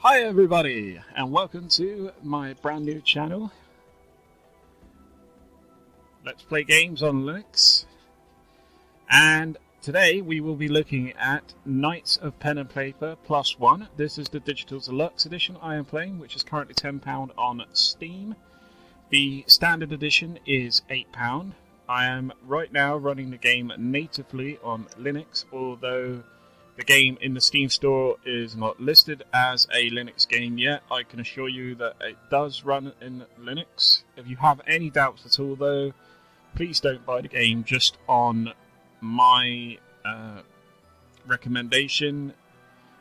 Hi everybody, and welcome to my brand new channel. Let's play games on Linux. And today we will be looking at Knights of Pen and Paper Plus One. This is the Digital Deluxe edition I am playing, which is currently £10 on Steam. The standard edition is £8. I am right now running the game natively on Linux, although the game in the Steam store is not listed as a Linux game yet. I can assure you that it does run in Linux. If you have any doubts at all though, please don't buy the game just on my recommendation.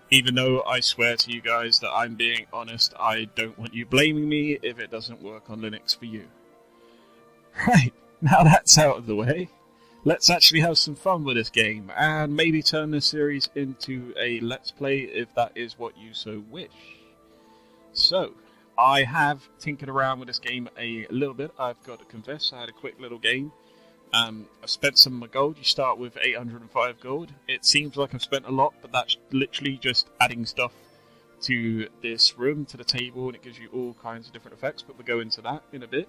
Even though I swear to you guys that I'm being honest, I don't want you blaming me if it doesn't work on Linux for you. Right, now that's out of the way. Let's actually have some fun with this game, and maybe turn this series into a Let's Play if that is what you so wish. So, I have tinkered around with this game a little bit, I've got to confess. I had a quick little game. I've spent some of my gold. You start with 805 gold. It seems like I've spent a lot, but that's literally just adding stuff to this room, to the table, and it gives you all kinds of different effects, but we'll go into that in a bit.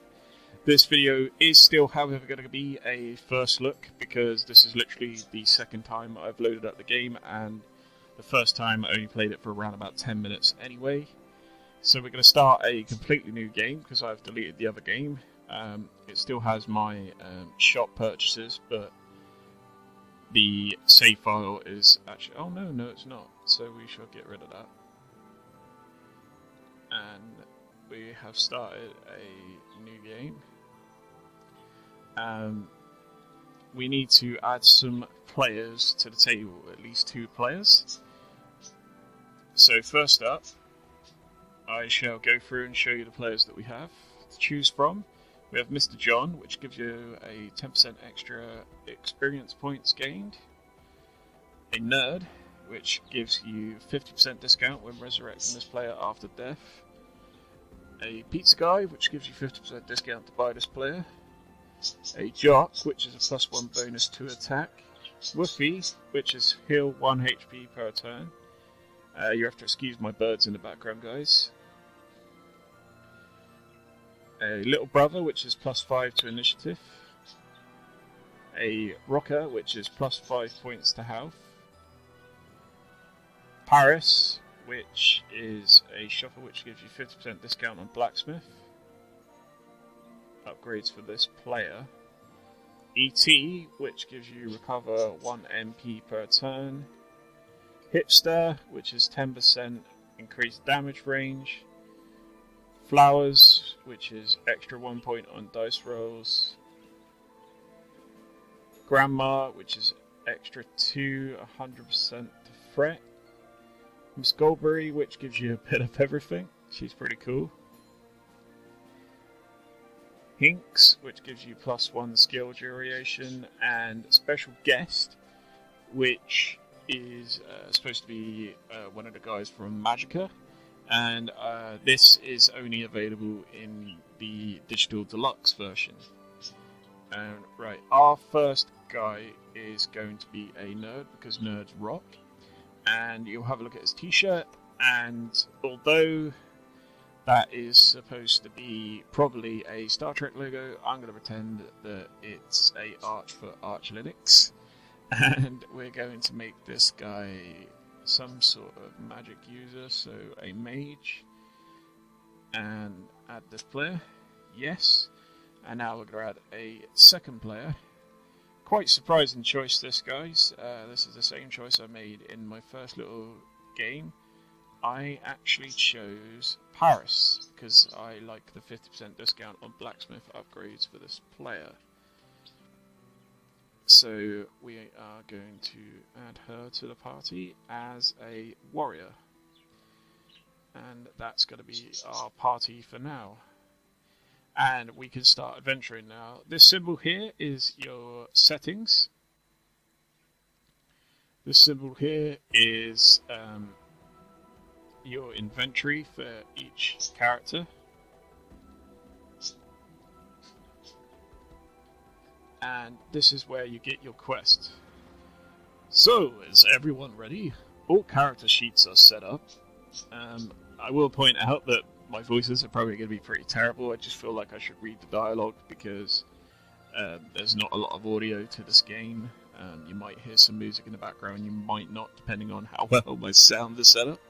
This video is still, however, going to be a first look, because this is literally the second time I've loaded up the game, and the first time I only played it for around about 10 minutes anyway. So we're going to start a completely new game, because I've deleted the other game. It still has my shop purchases, but the save file is actually... Oh no, it's not. So we shall get rid of that. And we have started a new game. We need to add some players to the table, at least 2 players. So first up, I shall go through and show you the players that we have to choose from. We have Mr. John, which gives you a 10% extra experience points gained. A Nerd, which gives you 50% discount when resurrecting this player after death. A Pizza Guy, which gives you 50% discount to buy this player. A Jock, which is a +1 bonus to attack. Woofy, which is heal 1 HP per turn. You have to excuse my birds in the background, guys. A Little Brother, which is +5 to initiative. A Rocker, which is +5 points to health. Paris, which is a Shuffle, which gives you 50% discount on Blacksmith. Upgrades for this player. ET, which gives you recover 1 MP per turn. Hipster, which is 10% increased damage range. Flowers, which is extra 1 point on dice rolls. Grandma, which is extra 2, 100% to threat. Miss Goldberry, which gives you a bit of everything. She's pretty cool. Hinks, which gives you +1 skill duration, and Special Guest, which is supposed to be one of the guys from Magica, and this is only available in the Digital Deluxe version. Right, our first guy is going to be a nerd, because nerds rock, and you'll have a look at his t-shirt, and although that is supposed to be probably a Star Trek logo, I'm going to pretend that it's a Arch for Arch Linux. And we're going to make this guy some sort of magic user, so a mage. And add this player. Yes. And now we're going to add a second player. Quite surprising choice this, guys. This is the same choice I made in my first little game. I actually chose Paris, because I like the 50% discount on Blacksmith upgrades for this player. So we are going to add her to the party as a warrior. And that's going to be our party for now. And we can start adventuring now. This symbol here is your settings. This symbol here is your inventory for each character. And this is where you get your quest. So, is everyone ready? All character sheets are set up. I will point out that my voices are probably going to be pretty terrible. I just feel like I should read the dialogue because there's not a lot of audio to this game. You might hear some music in the background, you might not, depending on how well my sound is set up.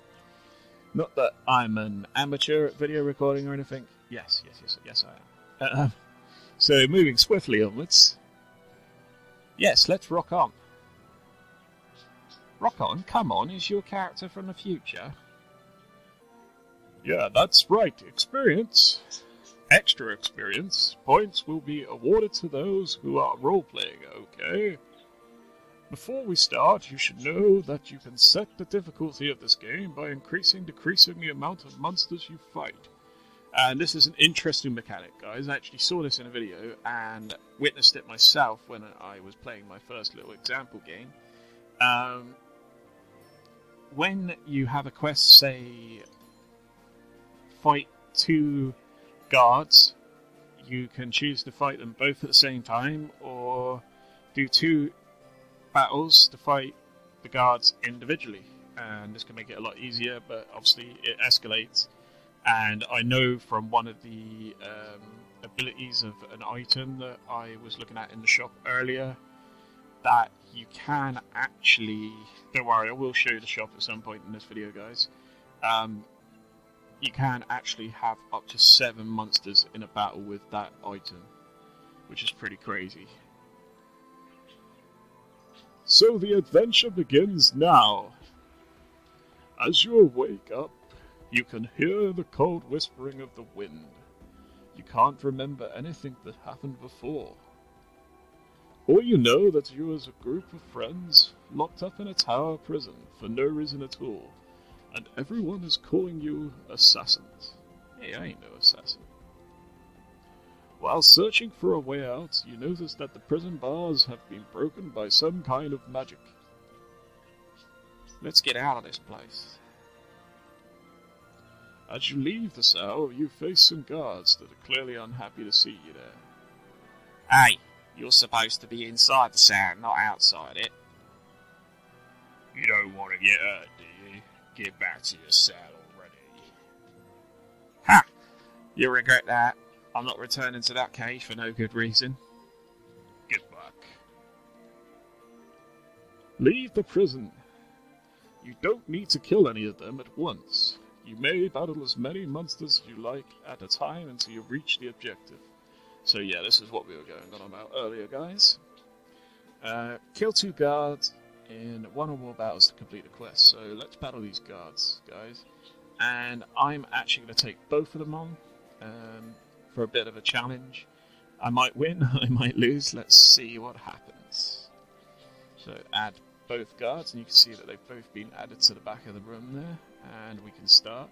Not that I'm an amateur at video recording or anything. Yes, I am. So, moving swiftly onwards. Yes, let's rock on. Rock on? Come on, is your character from the future? Yeah, that's right. Experience. Extra experience points will be awarded to those who are role-playing, okay? Before we start, you should know that you can set the difficulty of this game by decreasing the amount of monsters you fight. And this is an interesting mechanic, guys. I actually saw this in a video and witnessed it myself when I was playing my first little example game. When you have a quest, say, fight 2 guards, you can choose to fight them both at the same time, or do 2 battles to fight the guards individually. And this can make it a lot easier, but obviously it escalates. And I know from one of the abilities of an item that I was looking at in the shop earlier that you can actually... Don't worry, I will show you the shop at some point in this video, guys. You can actually have up to 7 monsters in a battle with that item, which is pretty crazy. So the adventure begins now. As you wake up, you can hear the cold whispering of the wind. You can't remember anything that happened before. Or you know that you as a group of friends locked up in a tower prison for no reason at all, and everyone is calling you assassins. Hey, I ain't no assassin. While searching for a way out, you notice that the prison bars have been broken by some kind of magic. Let's get out of this place. As you leave the cell, you face some guards that are clearly unhappy to see you there. Hey, you're supposed to be inside the cell, not outside it. You don't want to get hurt, do you? Get back to your cell already. Ha! You'll regret that. I'm not returning to that cage for no good reason. Get back. Leave the prison. You don't need to kill any of them at once. You may battle as many monsters as you like at a time until you reach the objective. So yeah, this is what we were going on about earlier, guys. Kill 2 guards in 1 or more battles to complete the quest. So let's battle these guards, guys. And I'm actually going to take both of them on for a bit of a challenge. I might win, I might lose. Let's see what happens. So add both guards, and you can see that they've both been added to the back of the room there. And we can start.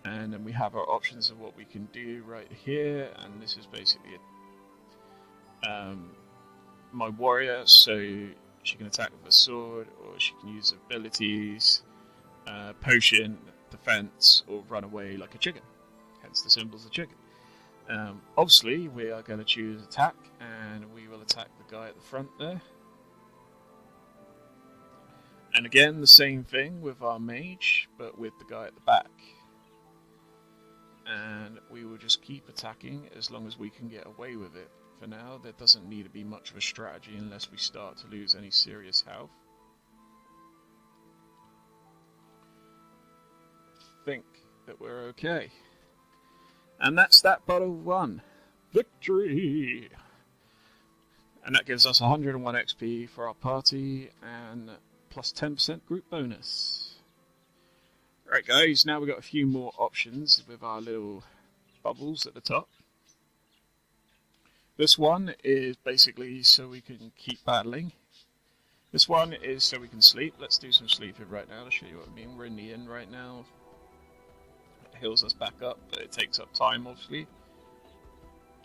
And then we have our options of what we can do right here. And this is basically my warrior, so she can attack with a sword, or she can use abilities, potion, defense, or run away like a chicken. Hence the symbols of chicken. Obviously, we are going to choose attack, and we will attack the guy at the front there. And again, the same thing with our mage, but with the guy at the back. And we will just keep attacking as long as we can get away with it. For now, there doesn't need to be much of a strategy unless we start to lose any serious health. Think that we're okay. And that's that battle won. Victory! And that gives us 101 XP for our party and plus 10% group bonus. Right guys, now we've got a few more options with our little bubbles at the top. This one is basically so we can keep battling. This one is so we can sleep. Let's do some sleeping right now to show you what I mean. We're in the inn right now. It heals us back up, but it takes up time obviously.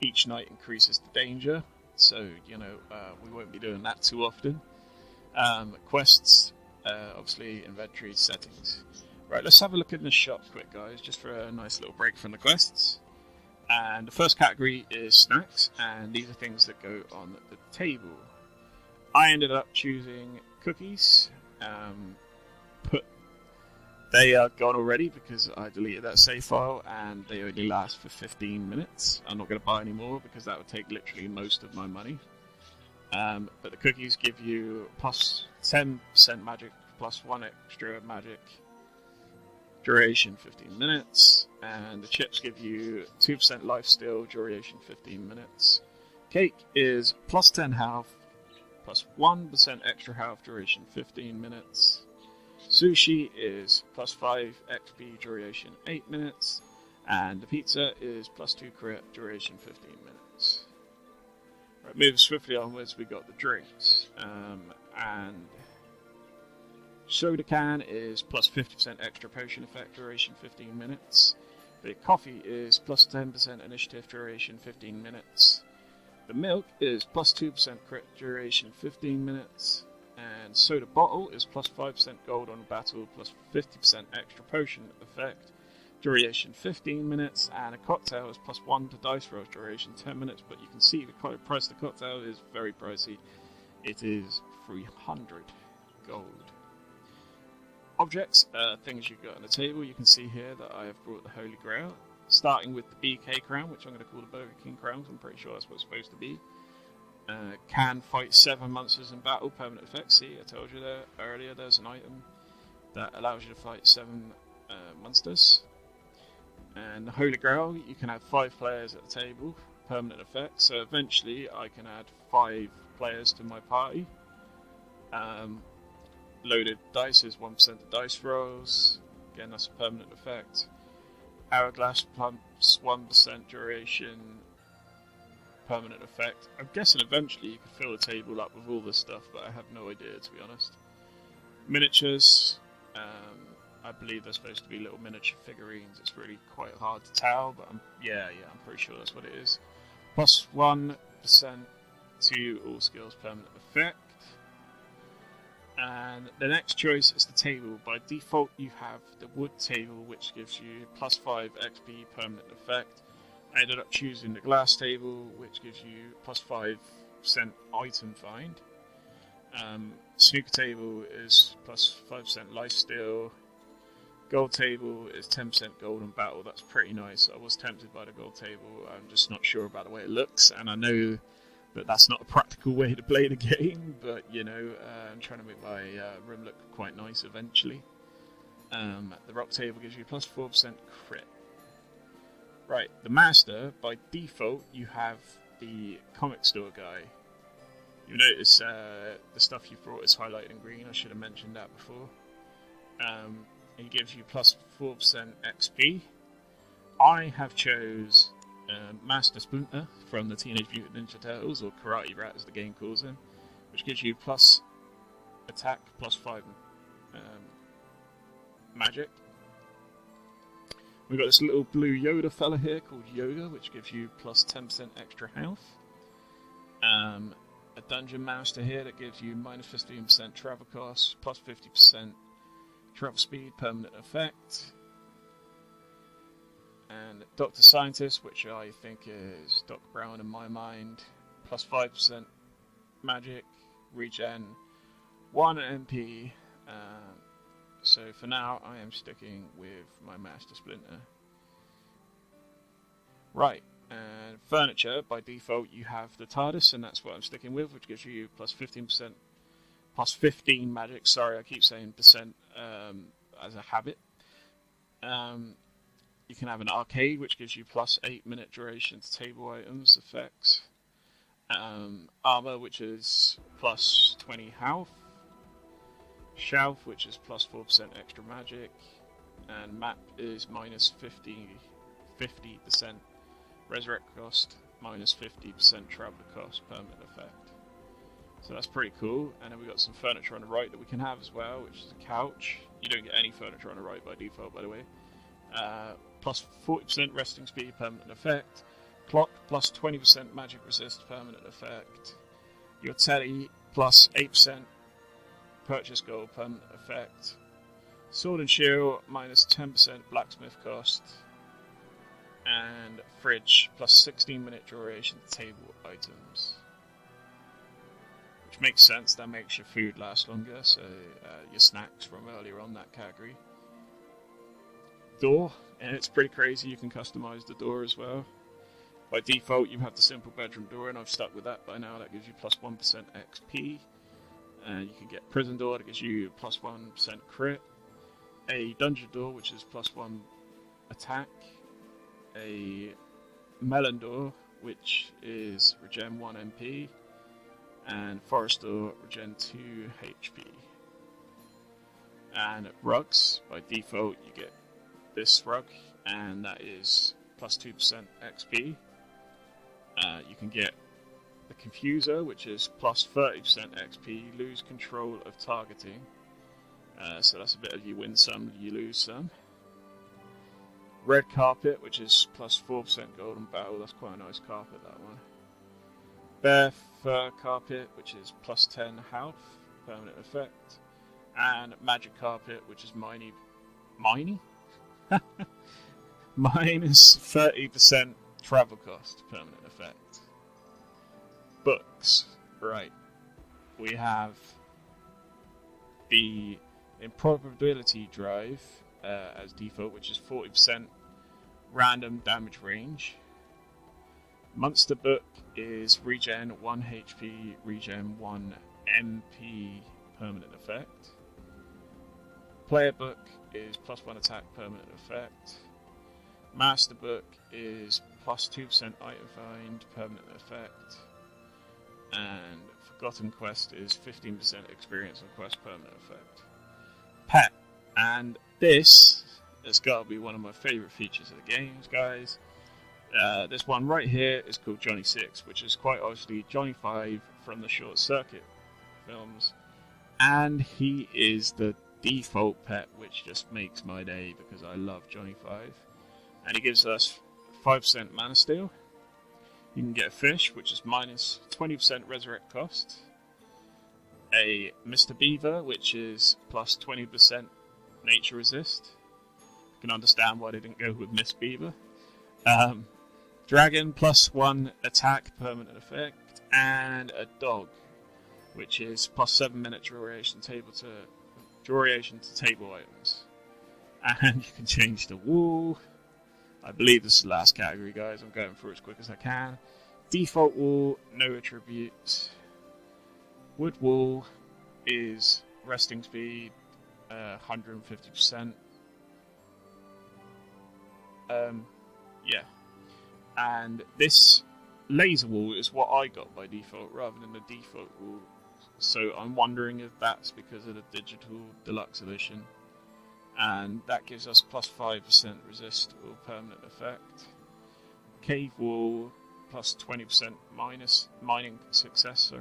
Each night increases the danger, so you know we won't be doing that too often. Quests, obviously inventory settings. Right, let's have a look in the shop quick guys, just for a nice little break from the quests. And the first category is snacks, and these are things that go on the table. I ended up choosing cookies, put They are gone already because I deleted that save file, and they only last for 15 minutes. I'm not going to buy any more because that would take literally most of my money. But the cookies give you plus 10% magic, plus 1 extra magic, duration 15 minutes, and the chips give you 2% life steal, duration 15 minutes. Cake is plus 10 health, plus 1% extra health, duration 15 minutes. Sushi is plus 5 XP, duration 8 minutes, and the pizza is plus 2 crit, duration 15 minutes. Right, moving swiftly onwards, we got the drinks, and soda can is plus 50% extra potion effect, duration 15 minutes. The coffee is plus 10% initiative, duration 15 minutes. The milk is plus 2% crit, duration 15 minutes. And soda bottle is plus 5% gold on battle, plus 50% extra potion effect, duration 15 minutes. And a cocktail is plus 1 to dice rolls, duration 10 minutes. But you can see the price of the cocktail is very pricey. It is 300 gold. Objects, things you've got on the table. You can see here that I have brought the Holy Grail, starting with the BK crown, which I'm going to call the Burger King crown. I'm pretty sure that's what it's supposed to be. Can fight 7 monsters in battle, permanent effect. See, I told you there earlier, there's an item that allows you to fight 7 monsters. And the Holy Grail, you can have 5 players at the table, permanent effect. So eventually I can add 5 players to my party. Loaded dice is 1% of dice rolls. Again, that's a permanent effect. Hourglass plus 1% duration, permanent effect. I'm guessing eventually you can fill the table up with all this stuff, but I have no idea, to be honest. Miniatures, I believe they're supposed to be little miniature figurines. It's really quite hard to tell, but I'm pretty sure that's what it is. Plus 1% to all skills, permanent effect. And the next choice is the table. By default, you have the wood table, which gives you plus 5 XP, permanent effect. I ended up choosing the glass table, which gives you plus 5% item find. Snooker table is plus 5% life steal. Gold table is 10% gold on battle. That's pretty nice. I was tempted by the gold table. I'm just not sure about the way it looks, and I know that that's not a practical way to play the game, but you know, I'm trying to make my room look quite nice eventually. The rock table gives you plus 4% crit. Right, the master, by default, you have the comic store guy. You notice the stuff you brought is highlighted in green. I should have mentioned that before. He gives you plus 4% XP. I have chose Master Splinter from the Teenage Mutant Ninja Turtles, or Karate Rat as the game calls him, which gives you plus attack, plus 5 magic. We've got this little blue Yoda fella here called Yoda, which gives you plus 10% extra health. A Dungeon Master here that gives you minus 15% travel cost, plus 50% travel speed, permanent effect. And Dr. Scientist, which I think is Doc Brown in my mind, plus 5% magic, regen, 1 MP. So for now, I am sticking with my Master Splinter. Right, and furniture, by default, you have the TARDIS, and that's what I'm sticking with, which gives you plus 15%, plus 15 magic. Sorry, I keep saying percent as a habit. You can have an arcade, which gives you plus 8-minute duration to table items effects. Armor, which is plus 20 health. Shelf, which is plus 4% extra magic. And map is minus 50% resurrect cost, minus 50% traveler cost, permanent effect. So that's pretty cool. And then we've got some furniture on the right that we can have as well, which is a couch. You don't get any furniture on the right by default, by the way. Plus 40% resting speed, permanent effect. Clock, plus 20% magic resist, permanent effect. Your telly, plus 8% purchase gold, permanent effect. Sword and shield, minus 10% blacksmith cost. And fridge, plus 16-minute duration table items. Which makes sense, that makes your food last longer, so your snacks from earlier on that category. door, and it's pretty crazy. You can customize the door as well. By default, you have the simple bedroom door, and I've stuck with that by now. That gives you plus 1% XP. And you can get prison door, that gives you plus 1% crit. A dungeon door, which is plus 1 attack. A melon door, which is regen 1 MP. And forest door, regen 2 HP. And rugs, by default, you get this rug, and that is plus 2% XP. You can get the Confuser, which is plus 30% XP, lose control of targeting. So that's a bit of you win some, you lose some. Red Carpet, which is plus 4% Golden Battle, that's quite a nice carpet, that one. Bear Fur Carpet, which is plus 10 health, permanent effect. And Magic Carpet, which is minus 30% travel cost, permanent effect. Books, right. We have the Improbability Drive as default, which is 40% random damage range. Monster Book is regen 1 HP, regen 1 MP, permanent effect. Player Book is plus 1 attack, permanent effect. Master Book is plus 2% item find, permanent effect. And Forgotten Quest is 15% experience on quest, permanent effect. Pet. And this has got to be one of my favourite features of the games, guys. This one right here is called Johnny 6, which is quite obviously Johnny 5 from the Short Circuit films. And he is the default pet, which just makes my day because I love Johnny 5. And he gives us 5% mana steal. You can get a fish, which is minus 20% resurrect cost. A Mr. Beaver, which is plus 20% nature resist. You can understand why they didn't go with Miss Beaver. Dragon, plus 1 attack, permanent effect. And a dog, which is plus 7 minute duration to table items. And you can change the wool. I believe this is the last category, guys. I'm going through it as quick as I can. Default wool, no attributes. Wood wool is resting speed, 150%. Yeah. And this laser wool is what I got by default rather than the default wool. So I'm wondering if that's because of the digital deluxe edition. And that gives us plus 5% resist or permanent effect. Cave wool, plus 20% minus mining success,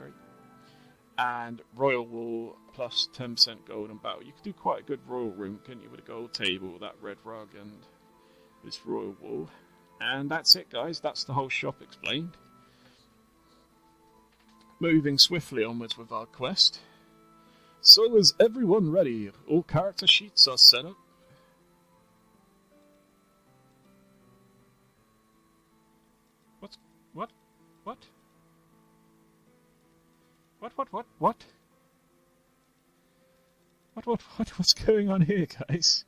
and royal wool, plus 10% golden battle. You could do quite a good royal room, couldn't you, with a gold table, that red rug, and this royal wool. And that's it, guys. That's the whole shop explained. Moving swiftly onwards with our quest. So is everyone ready? All character sheets are set up. What? What's going on here, guys?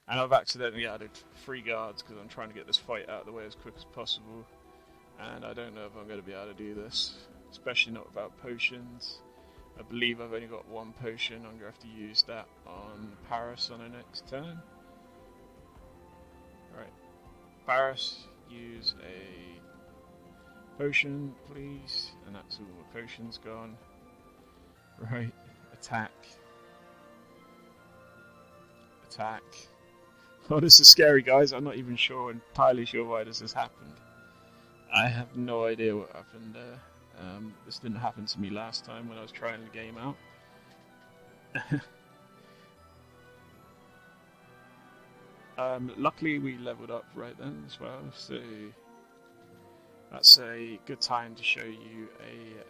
And I've accidentally added 3 guards because I'm trying to get this fight out of the way as quick as possible. And I don't know if I'm going to be able to do this, especially not without potions. I believe I've only got 1 potion. I'm going to have to use that on Paris on the next turn. Right, Paris, use a potion, please. And that's all the potions gone. Right, attack. Attack. Oh, this is scary, guys. I'm not even entirely sure why this has happened. I have no idea what happened there. This didn't happen to me last time when I was trying the game out. Luckily we leveled up right then as well, so that's a good time to show you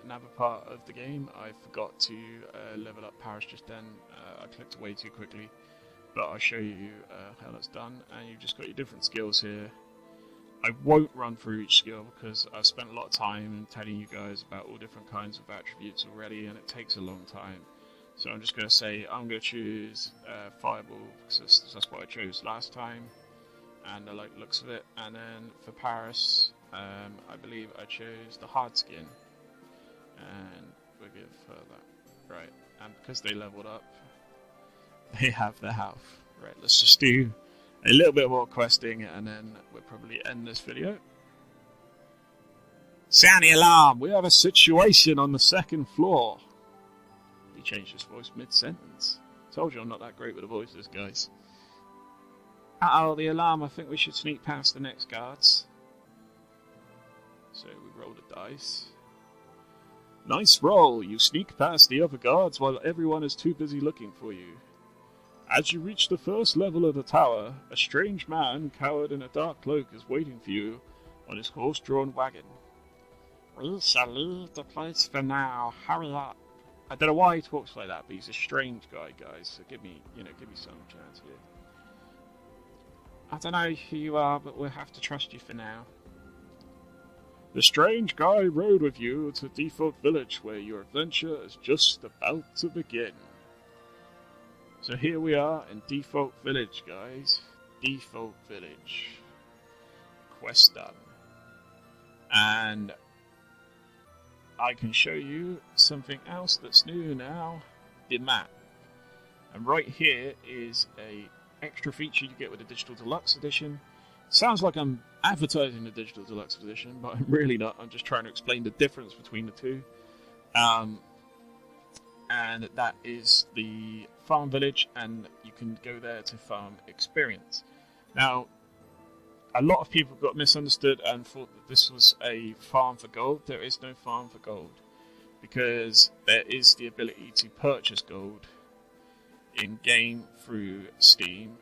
another part of the game. I forgot to level up Paris just then. I clicked away too quickly, but I'll show you how that's done. And you've just got your different skills here. I won't run through each skill because I've spent a lot of time telling you guys about all different kinds of attributes already, and it takes a long time. So I'm just going to say I'm going to choose Fireball because that's what I chose last time, and I like the looks of it. And then for Paris, I believe I chose the hard skin, and we'll give her that. Right, and because they leveled up, they have their health. Right, let's just do a little bit more questing, and then we'll probably end this video. Sound the alarm! We have a situation on the second floor. He changed his voice mid-sentence. Told you I'm not that great with the voices, guys. Uh-oh, the alarm. I think we should sneak past the next guards. So we roll the dice. Nice roll. You sneak past the other guards while everyone is too busy looking for you. As you reach the first level of the tower, a strange man, cowered in a dark cloak, is waiting for you on his horse-drawn wagon. We shall leave the place for now. Hurry up. I don't know why he talks like that, but he's a strange guy, guys. So give me some chance here. I don't know who you are, but we'll have to trust you for now. The strange guy rode with you to Default Village, where your adventure is just about to begin. So here we are in Default Village, guys. Default Village. Quest done. And I can show you something else that's new now. The map. And right here is a extra feature you get with the Digital Deluxe Edition. Sounds like I'm advertising the Digital Deluxe Edition, but I'm really not. I'm just trying to explain the difference between the two. And that is the farm village, and you can go there to farm experience. Now, a lot of people got misunderstood and thought that this was a farm for gold. There is no farm for gold, because there is the ability to purchase gold in-game through Steam.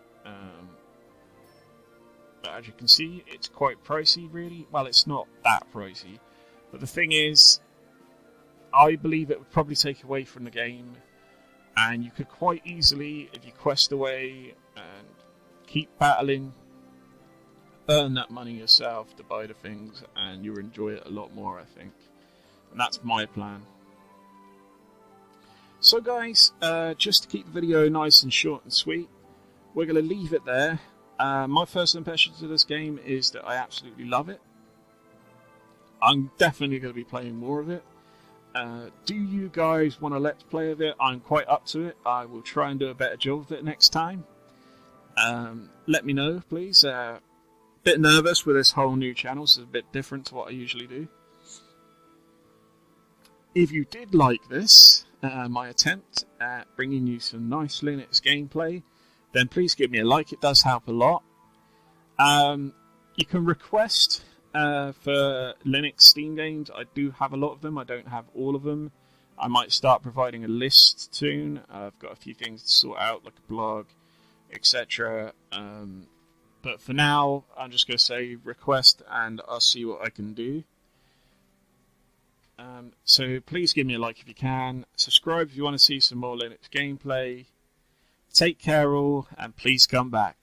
But as you can see, it's quite pricey, really. Well, it's not that pricey, but the thing is, I believe it would probably take away from the game, and you could quite easily, if you quest away and keep battling, earn that money yourself to buy the things, and you'll enjoy it a lot more, I think. And that's my plan. So guys, just to keep the video nice and short and sweet, we're going to leave it there. My first impressions of this game is that I absolutely love it. I'm definitely going to be playing more of it. Do you guys want to let's play of it? I'm quite up to it. I will try and do a better job of it next time. Let me know, please. Bit nervous with this whole new channel, so it's a bit different to what I usually do. If you did like this, my attempt at bringing you some nice Linux gameplay, then please give me a like. It does help a lot. You can request for Linux Steam games. I do have a lot of them. I don't have all of them. I might start providing a list soon. I've got a few things to sort out, like a blog, etc. But for now, I'm just going to say request, and I'll see what I can do. So please give me a like if you can. Subscribe if you want to see some more Linux gameplay. Take care all, and please come back.